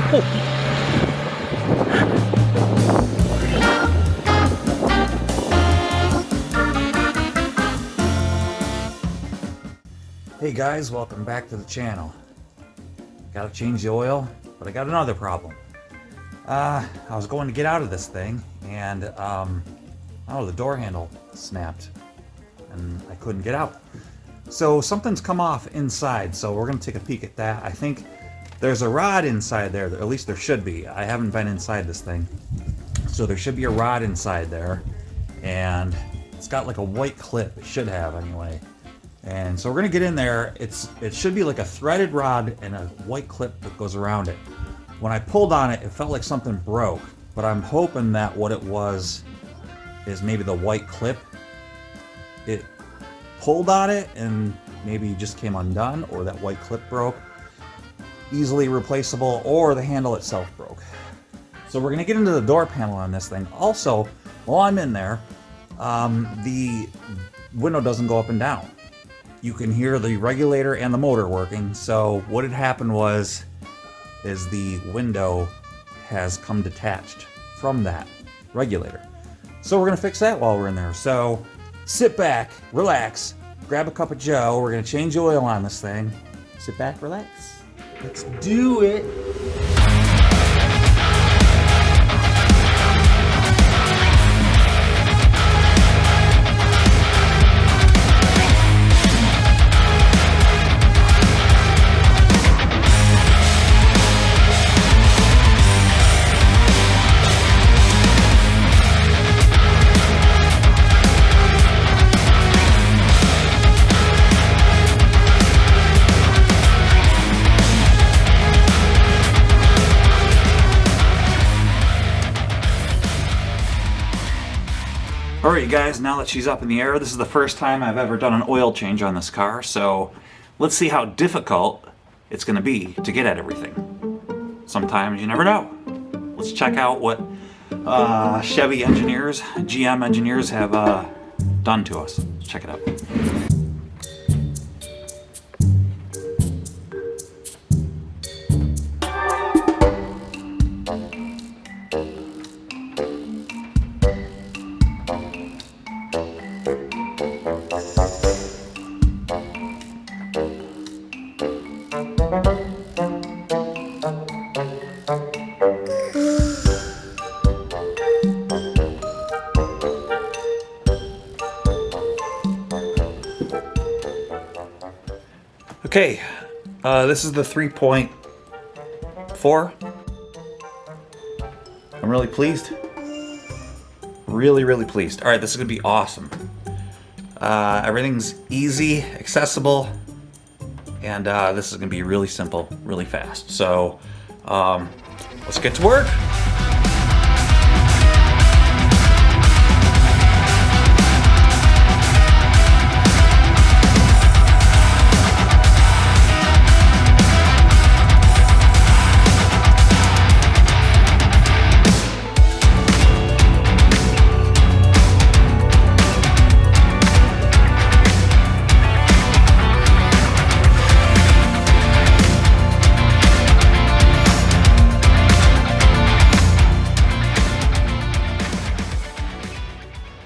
Hey guys, welcome back to the channel. Gotta change the oil, but I got another problem. I was going to get out of this thing and the door handle snapped and I couldn't get out. So something's come off inside, so we're gonna take a peek at that. I think there's a rod inside there, at least there should be. I haven't been inside this thing. So there should be a rod inside there, and it's got like a white clip, it should have anyway. And so we're gonna get in there. It should be like a threaded rod and a white clip that goes around it. When I pulled on it, it felt like something broke, but I'm hoping that what it was is maybe the white clip. It pulled on it and maybe just came undone, or that white clip broke. Easily replaceable, or the handle itself broke. So we're gonna get into the door panel on this thing. Also, while I'm in there, the window doesn't go up and down. You can hear the regulator and the motor working. So what had happened is the window has come detached from that regulator. So we're gonna fix that while we're in there. So sit back, relax, grab a cup of joe. We're gonna change the oil on this thing. Sit back, relax. Let's do it. Alright guys, now that she's up in the air, this is the first time I've ever done an oil change on this car, so let's see how difficult it's going to be to get at everything. Sometimes you never know. Let's check out what Chevy engineers, GM engineers have done to us. Let's check it out. Okay, this is the 3.4. I'm really pleased. Really pleased. All right, this is gonna be awesome. Everything's easy, accessible, and this is gonna be really simple, really fast. So let's get to work.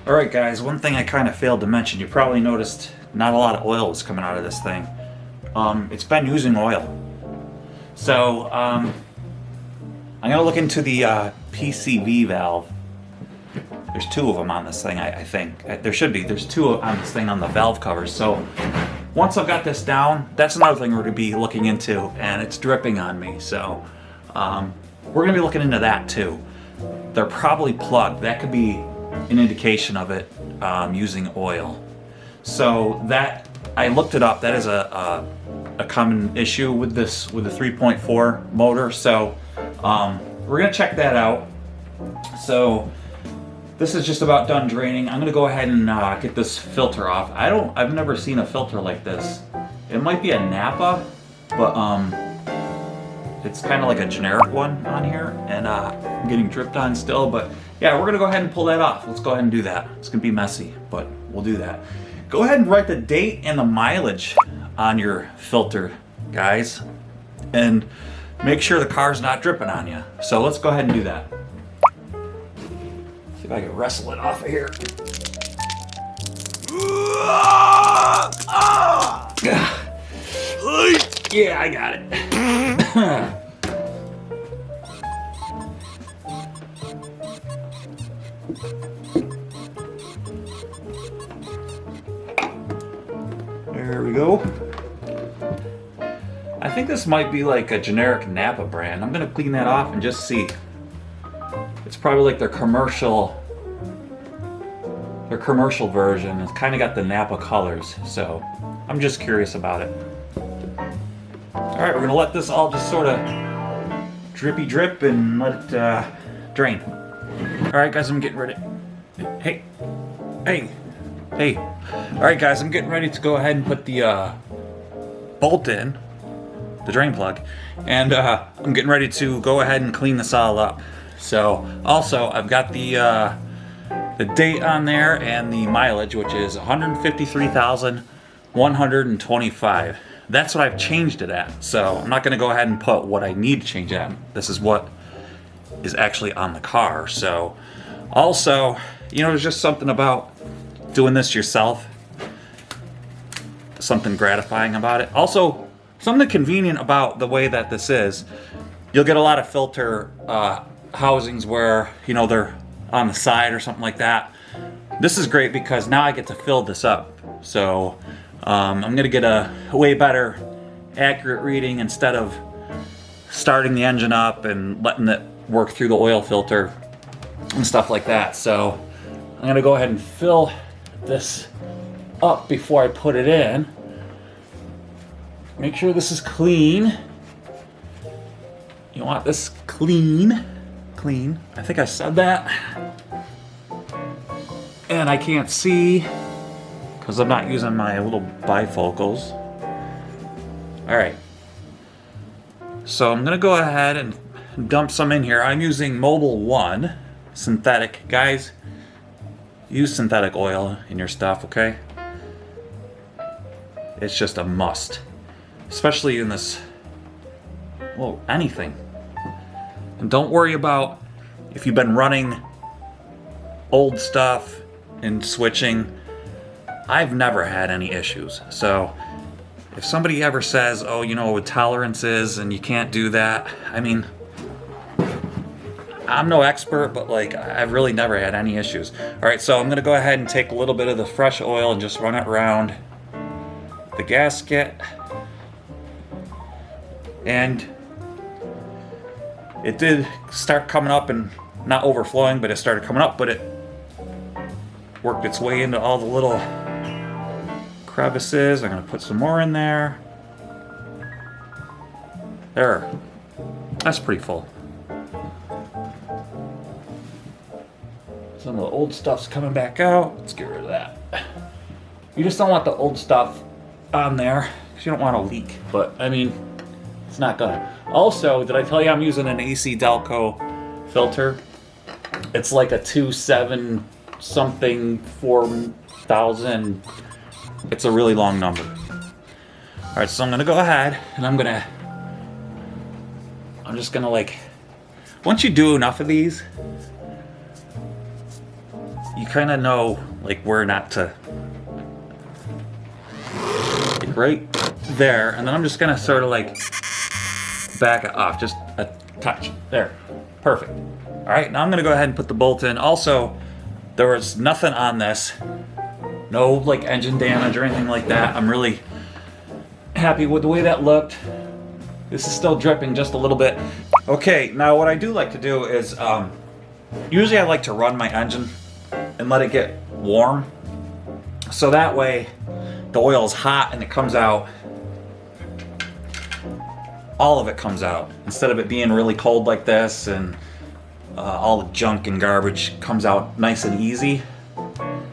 Alright guys, one thing I kind of failed to mention, you probably noticed not a lot of oil is coming out of this thing. It's been using oil. So I'm going to look into the PCV valve. There's two of them on this thing, I think. There should be. There's two on this thing on the valve covers. So once I've got this down, that's another thing we're going to be looking into, and it's dripping on me. So we're going to be looking into that too. They're probably plugged. That could be an indication of it using oil. So that, I looked it up, that is a common issue with this, with the 3.4 motor. So we're gonna check that out. So this is just about done draining. I'm gonna go ahead and get this filter off. I've never seen a filter like this. It might be a Napa, but it's kind of like a generic one on here, and I'm getting dripped on still, but yeah, we're gonna go ahead and pull that off. Let's go ahead and do that. It's gonna be messy, but we'll do that. Go ahead and write the date and the mileage on your filter, guys. And make sure the car's not dripping on you. So let's go ahead and do that. See if I can wrestle it off of here. Yeah, I got it. There we go. I think this might be like a generic Napa brand. I'm gonna clean that off and just see. It's probably like their commercial version. It's kind of got the Napa colors, so I'm just curious about it. All right, we're gonna let this all just sort of drippy drip and let it drain. All right, guys, I'm getting ready. Hey. All right, guys, I'm getting ready to go ahead and put the bolt in, the drain plug, and I'm getting ready to go ahead and clean this all up. So, also, I've got the date on there and the mileage, which is 153,125. That's what I've changed it at. So I'm not going to go ahead and put what I need to change it at. This is what is actually on the car. So also, you know, there's just something about doing this yourself. Something gratifying about it. Also, something convenient about the way that this is. You'll get a lot of filter housings where, you know, they're on the side or something like that. This is great because now I get to fill this up. So I'm gonna get a way better accurate reading instead of starting the engine up and letting it work through the oil filter and stuff like that. So I'm gonna go ahead and fill this up before I put it in. Make sure this is clean. You want this clean. I think I said that. And I can't see because I'm not using my little bifocals. All right. So I'm gonna go ahead and dump some in here. I'm using Mobil 1 synthetic. Guys, use synthetic oil in your stuff, okay? It's just a must. Especially in this, well, anything. And don't worry about if you've been running old stuff and switching. I've never had any issues. So if somebody ever says, oh, you know what tolerance is and you can't do that, I mean, I'm no expert, but like I've really never had any issues. All right, so I'm gonna go ahead and take a little bit of the fresh oil and just run it around the gasket. And it did start coming up and not overflowing, but it started coming up, but it worked its way into all the little crevices. I'm gonna put some more in there. There, that's pretty full. Some of the old stuff's coming back out. Let's get rid of that. You just don't want the old stuff on there because you don't want to leak, but I mean, it's not gonna. Also, did I tell you I'm using an AC Delco filter? It's like a 2.7 something 4,000. It's a really long number. All right, so I'm gonna go ahead and I'm just gonna like, once you do enough of these, you kind of know like where not to. Like right there, and then I'm just gonna sort of like back it off, just a touch. There, perfect. All right, now I'm gonna go ahead and put the bolt in. Also, there was nothing on this, no like engine damage or anything like that. I'm really happy with the way that looked. This is still dripping just a little bit. Okay, now what I do like to do is, usually I like to run my engine and let it get warm. So that way the oil is hot and it comes out. All of it comes out instead of it being really cold like this and all the junk and garbage comes out nice and easy.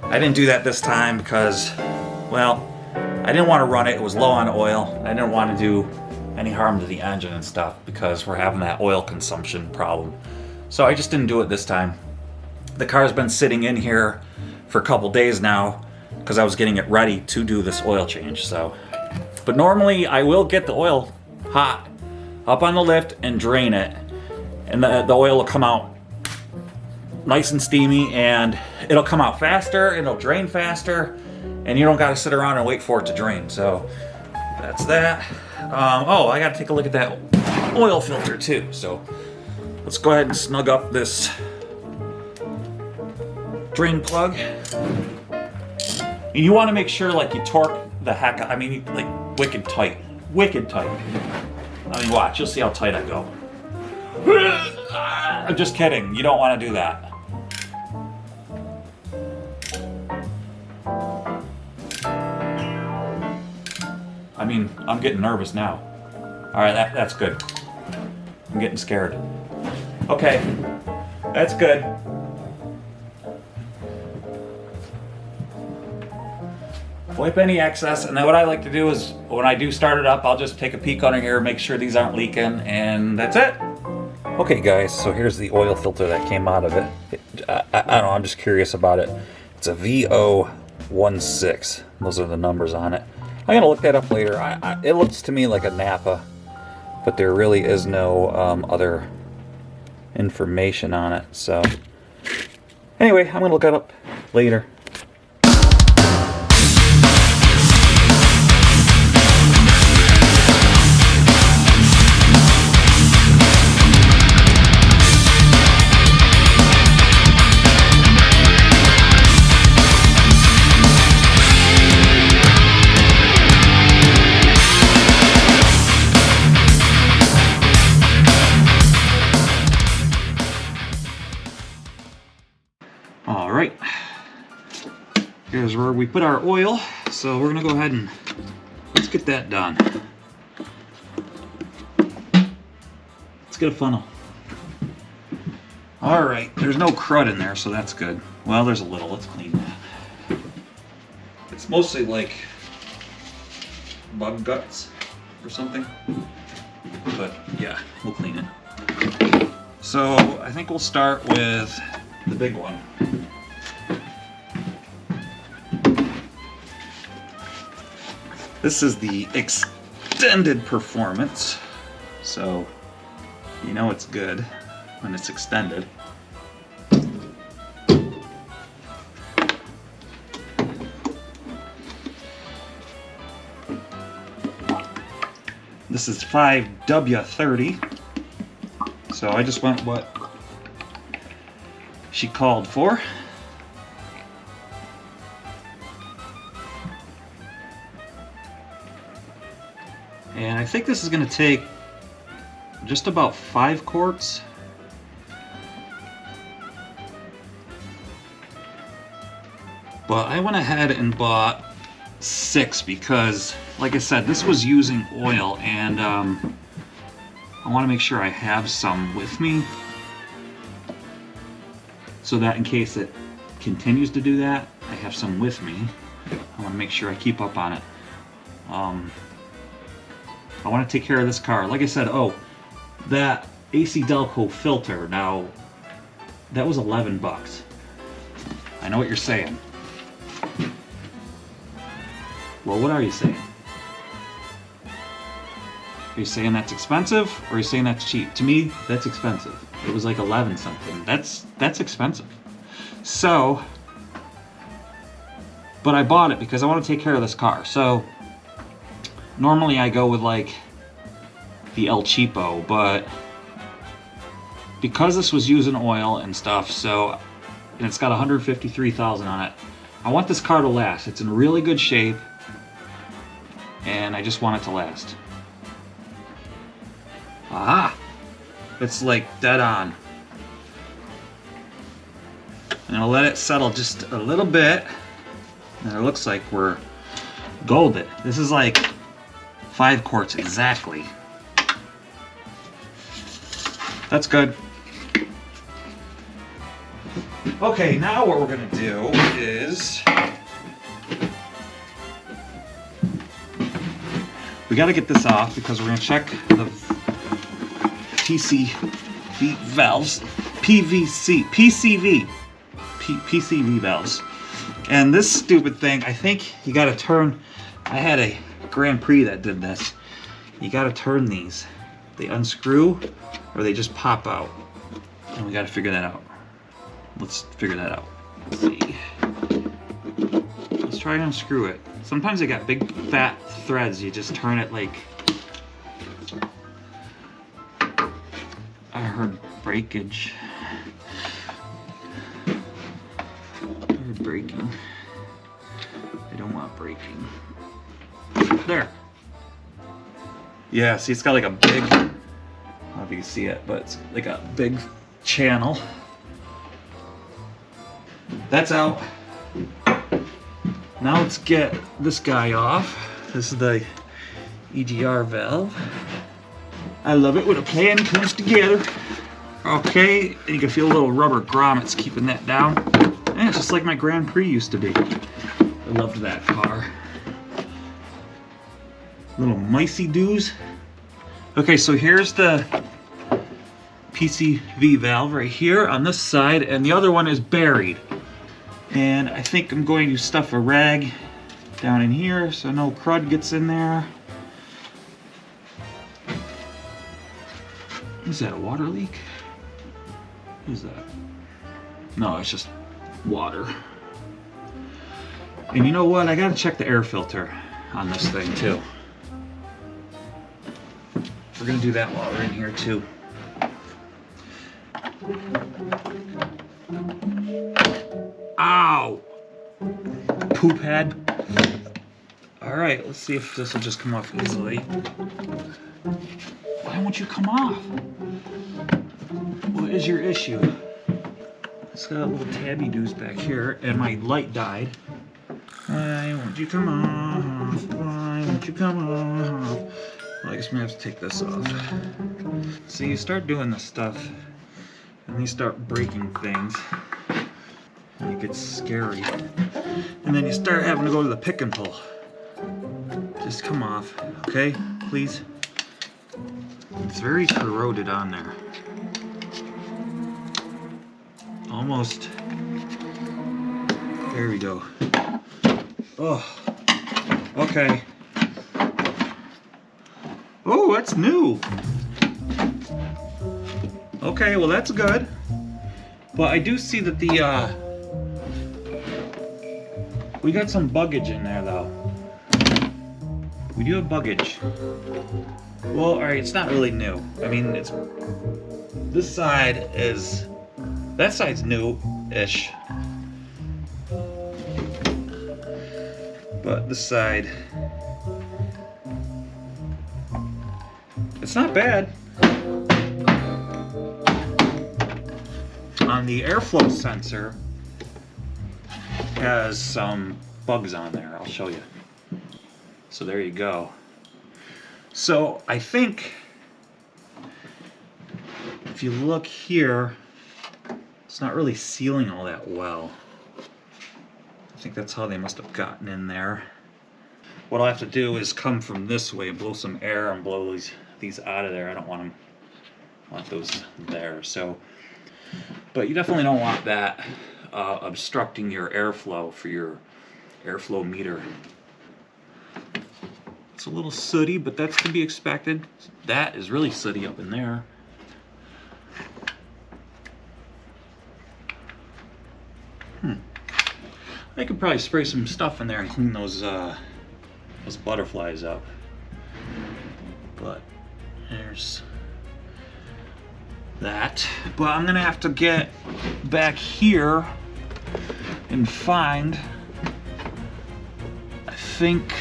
I didn't do that this time because, well, I didn't want to run it. It was low on oil. I didn't want to do any harm to the engine and stuff because we're having that oil consumption problem. So I just didn't do it this time. The car's been sitting in here for a couple days now because I was getting it ready to do this oil change. So, but normally I will get the oil hot up on the lift and drain it, and the oil will come out nice and steamy, and it'll come out faster, it'll drain faster, and you don't got to sit around and wait for it to drain. So that's that. Oh, I got to take a look at that oil filter too. So let's go ahead and snug up this drain plug. And you want to make sure like you torque the heck, I mean like wicked tight. I mean watch, you'll see how tight I go. I'm just kidding, you don't want to do that. I mean, I'm getting nervous now. All right, that's good. I'm getting scared. Okay, that's good. Wipe any excess, and then what I like to do is, when I do start it up, I'll just take a peek under here, make sure these aren't leaking, and that's it. Okay guys, so here's the oil filter that came out of it. I don't know, I'm just curious about it. It's a VO16. Those are the numbers on it. I'm gonna look that up later. It looks to me like a Napa, but there really is no other information on it. So anyway, I'm gonna look that up later. All right, here's where we put our oil. So we're gonna go ahead and let's get that done. Let's get a funnel. All right, there's no crud in there, so that's good. Well, there's a little, let's clean that. It's mostly like bug guts or something, but yeah, we'll clean it. So I think we'll start with the big one. This is the extended performance, so you know it's good when it's extended. This is 5W30, so I just went what she called for. And I think this is going to take just about 5 quarts. But I went ahead and bought 6 because, like I said, this was using oil, and I want to make sure I have some with me so that in case it continues to do that, I have some with me. I want to make sure I keep up on it. I want to take care of this car. Like I said, oh, that AC Delco filter, now, that was 11 bucks. I know what you're saying. Well, what are you saying? Are you saying that's expensive, or are you saying that's cheap? To me, that's expensive. It was like 11 something. That's expensive. So, but I bought it because I want to take care of this car. So, normally I go with like the El Cheapo, but because this was using oil and stuff, so, and it's got 153,000 on it, I want this car to last. It's in really good shape, and I just want it to last. Aha! It's like dead on. And I'll let it settle just a little bit, and it looks like we're golden. This is like 5 quarts exactly. That's good. Okay, now what we're gonna do is we gotta get this off because we're gonna check the PCV valves, PCV valves. And this stupid thing, I think you gotta turn, I had a Grand Prix that did this. You gotta turn these they unscrew or they just pop out. And we got to figure that out. Let's figure that out. Let's see. Let's try and unscrew it. Sometimes they got big fat threads. You just turn it like... I heard breakage. I heard breaking. I don't want breaking. There. Yeah, see, it's got like a big... I don't know if you can see it, but it's like a big channel. That's out. Now let's get this guy off. This is the EGR valve. I love it when a plan comes together. Okay, and you can feel a little rubber grommets keeping that down. And it's just like my Grand Prix used to be. I loved that car. Little micey doos. Okay, so here's the PCV valve right here on this side, and the other one is buried. And I think I'm going to stuff a rag down in here so no crud gets in there. Is that a water leak? What is that? No, it's just water. And you know what? I gotta check the air filter on this thing too. We're gonna do that while we're in here too. Ow! Poop head. Alright, let's see if this will just come off easily. Why won't you come off? What is your issue? It's got a little tabby doos back here, and my light died. Why won't you come off? Why won't you come off? Well, I guess I'm gonna have to take this off. So you start doing this stuff, and you start breaking things, and it gets scary. And then you start having to go to the pick and pull. Just come off, okay? Please. It's very corroded on there. Almost. There we go. Oh, okay. Oh, that's new. Okay, well that's good. But I do see that the, we got some buggage in there though. We do have buggage. Well, alright, it's not really new. I mean, it's... This side is... That side's new-ish. But this side... It's not bad. On the airflow sensor has some bugs on there. I'll show you. So there you go. So I think if you look here, it's not really sealing all that well. I think that's how they must have gotten in there. What I'll have to do is come from this way and blow some air and blow these out of there. I don't want them, I want those there. So, but you definitely don't want that obstructing your airflow for your airflow meter. It's a little sooty, but that's to be expected. That is really sooty up in there. I could probably spray some stuff in there and clean those butterflies up. But there's that. But I'm gonna have to get back here and find, I think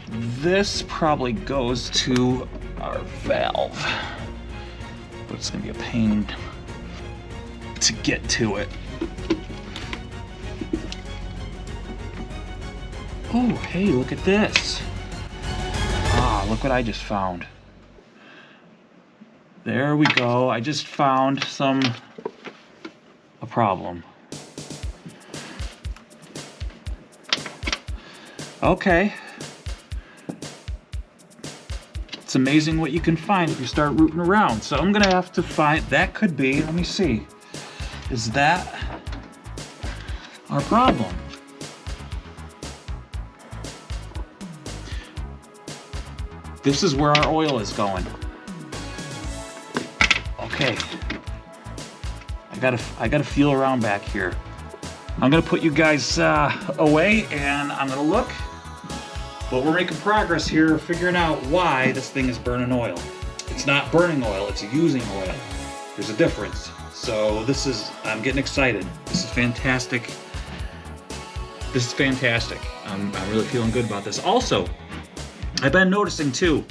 this probably goes to our valve, but it's gonna be a pain to get to it. Oh, hey, look at this. Ah, look what I just found. There we go. I just found a problem. Okay. It's amazing what you can find if you start rooting around. So I'm gonna have to find, that could be, let me see. Is that our problem? This is where our oil is going. Okay. I gotta feel around back here. I'm gonna put you guys away, and I'm gonna look. But we're making progress here, figuring out why this thing is burning oil. It's not burning oil, it's using oil. There's a difference. So I'm getting excited. This is fantastic. This is fantastic. I'm really feeling good about this. Also, I've been noticing too,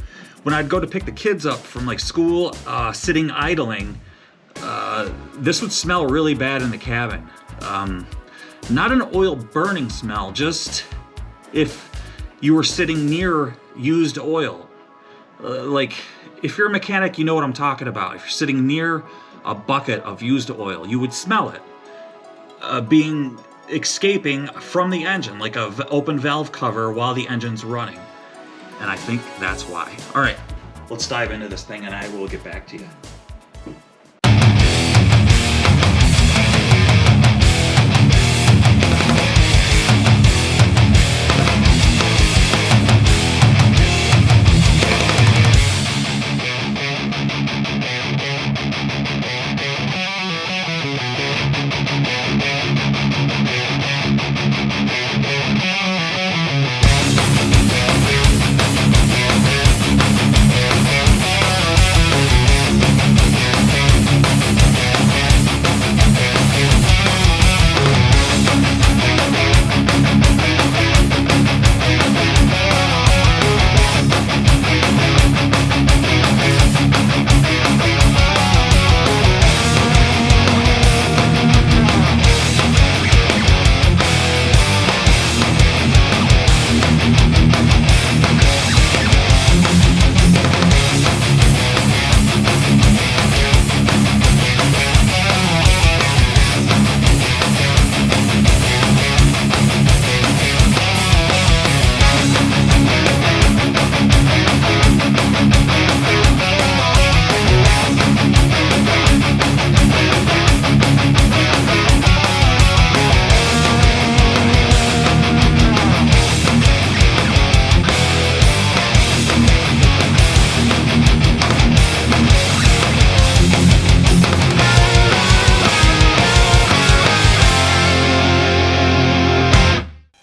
when I'd go to pick the kids up from like school, sitting idling, this would smell really bad in the cabin. Not an oil burning smell, just if you were sitting near used oil. Like, if you're a mechanic, you know what I'm talking about. If you're sitting near a bucket of used oil, you would smell it escaping from the engine, like a open valve cover while the engine's running. And I think that's why. All right, let's dive into this thing and I will get back to you.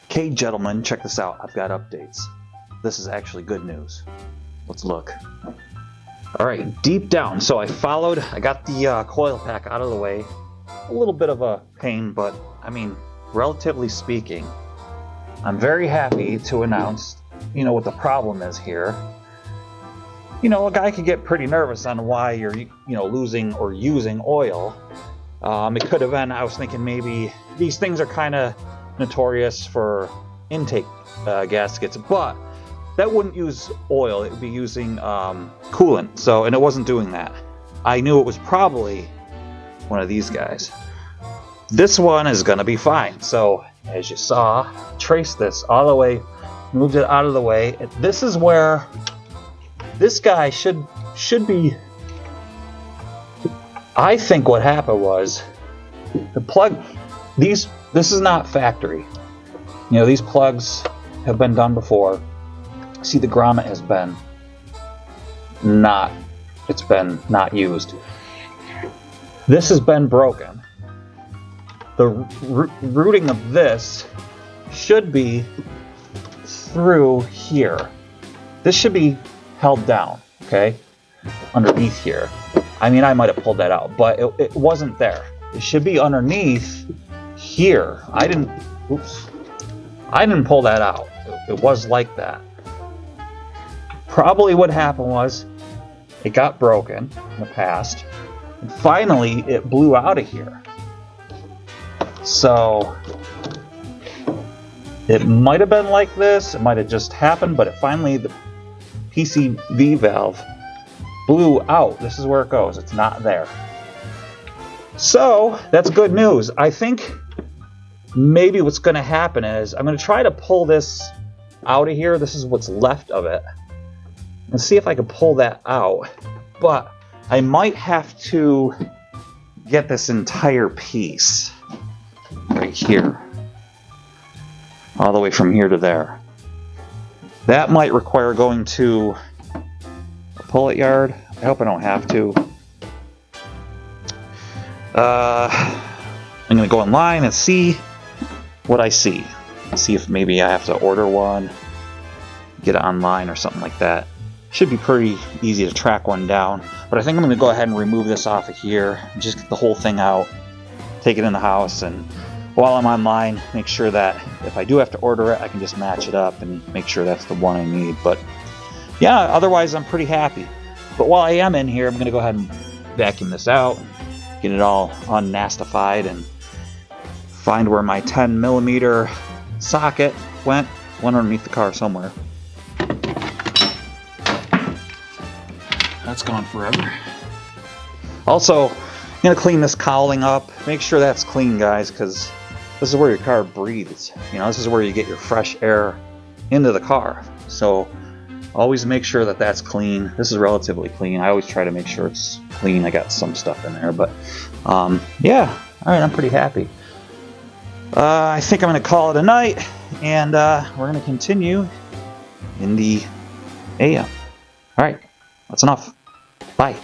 Okay, gentlemen, check this out. I've got updates. This is actually good news. Let's look. All right, deep down. So I got the coil pack out of the way. A little bit of a pain, but I mean, relatively speaking, I'm very happy to announce, what the problem is here. A guy could get pretty nervous on why you're, losing or using oil. It could have been, I was thinking maybe these things are kind of notorious for intake gaskets, but that wouldn't use oil. It would be using coolant. And it wasn't doing that. I knew it was probably one of these guys. This one is gonna be fine. So as you saw, trace this all the way, moved it out of the way. This is where this guy should be. I think what happened was the plug. This is not factory. These plugs have been done before. See, the grommet has been not used. This has been broken. The routing of this should be through here. This should be held down, okay? Underneath here. I mean, I might have pulled that out, but it wasn't there. It should be underneath here. I didn't pull that out. It was like that. Probably what happened was it got broken in the past, and finally it blew out of here. So it might have been like this, it might have just happened, but finally the PCV valve blew out. This is where it goes. It's not there. So that's good news. I think maybe what's going to happen is I'm going to try to pull this out of here. This is what's left of it. And see if I can pull that out. But I might have to get this entire piece right here. All the way from here to there. That might require going to pull-it yard. I hope I don't have to. I'm going to go online and see what I see. See if maybe I have to order one, get it online or something like that. Should be pretty easy to track one down. But I think I'm going to go ahead and remove this off of here, just get the whole thing out, take it in the house, and while I'm online, make sure that if I do have to order it, I can just match it up and make sure that's the one I need. But yeah, otherwise I'm pretty happy. But while I am in here, I'm going to go ahead and vacuum this out, get it all unnastified, and find where my 10mm socket went underneath the car somewhere. That's gone forever. Also, I'm going to clean this cowling up. Make sure that's clean, guys, because this is where your car breathes. You know, this is where you get your fresh air into the car. So always make sure that that's clean. This is relatively clean. I always try to make sure it's clean. I got some stuff in there, but yeah. All right, I'm pretty happy. I think I'm going to call it a night, and we're going to continue in the AM. All right, that's enough. Bye.